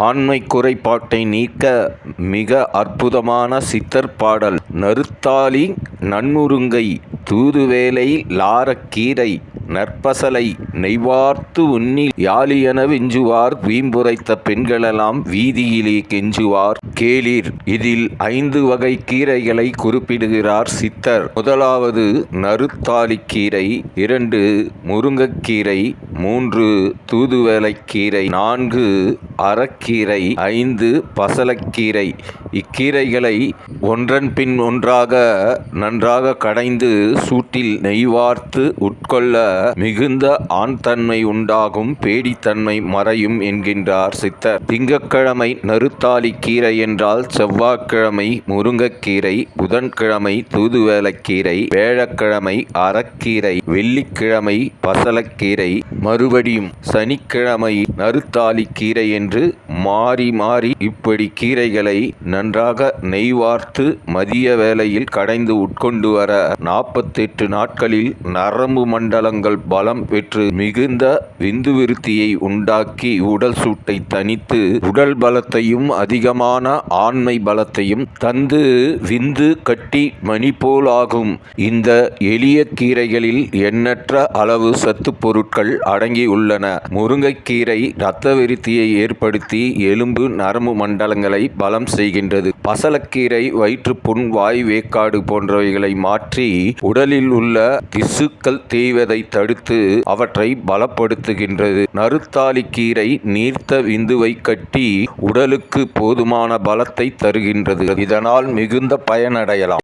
ஆண்மை குறைபாட்டை நீக்க மிக அற்புதமான சித்தர் பாடல். நறுத்தாலி நன்முருங்கை தூதுவேலை லாரக்கீரை நற்பசலை நெய்வார்த்து உன்னில் யாழியென வெஞ்சுவார் வீம்புரைத்த பெண்களெல்லாம் வீதியிலே கெஞ்சுவார் கேளீர். இதில் 5 வகை கீரைகளை குறிப்பிடுகிறார் சித்தர். முதலாவது நறுத்தாலிக்கீரை, 2 முருங்கைக்கீரை, 3 தூதுவளைக்கீரை, 4 அரக்கீரை, 5 பசலக்கீரை. இக்கீரைகளை ஒன்றன் பின் ஒன்றாக நன்றாக கடைந்து சூட்டில் நெய்வார்த்து உட்கொள்ள மிகுந்த ஆண் தன்மை உண்டாகும், பேடித்தன்மை மறையும் என்கின்றார் சித்தர். திங்கட்கிழமை நறுத்தாலி கீரை என்றால் செவ்வாய்க்கிழமை முருங்கைக்கீரை, புதன்கிழமை தூதுவளைக்கீரை, வியாழக்கிழமை அரக்கீரை, வெள்ளிக்கிழமை பசலக்கீரை, மறுபடியும் சனிக்கிழமை நறுத்தாலி கீரை என்று மாறி மாறி இப்படி கீரைகளை நன்றாக நெய்வார்த்து மதிய வேளையில் கடைந்து உட்கொண்டு வர 48 நாட்களில் நரம்பு மண்டலங்கள் பலம் பெற்று மிகுந்த விந்து விருத்தியை உண்டாக்கி உடல் சூட்டை தணித்து உடல் பலத்தையும் அதிகமான ஆண்மை பலத்தையும் தந்து விந்து கட்டி மணி போல் ஆகும். இந்த எளிய கீரைகளில் எண்ணற்ற அளவு சத்து பொருட்கள் அடங்கியுள்ளன. முருங்கைக்கீரை இரத்த விருத்தியை ஏற்படுத்தி எலும்பு நரம்பு மண்டலங்களை பலம் செய்கின்றது. பசலக்கீரை வயிற்றுப்புண், வாய் வேக்காடு போன்றவைகளை மாற்றி உடலில் உள்ள திசுக்கள் தேய்வதை தடுத்து அவற்றை பலப்படுத்துகின்றது. நறுத்தாலி கீரை நீர்த்த விந்துவை கட்டி உடலுக்கு போதுமான பலத்தை தருகின்றது. இதனால் மிகுந்த பயனடையலாம்.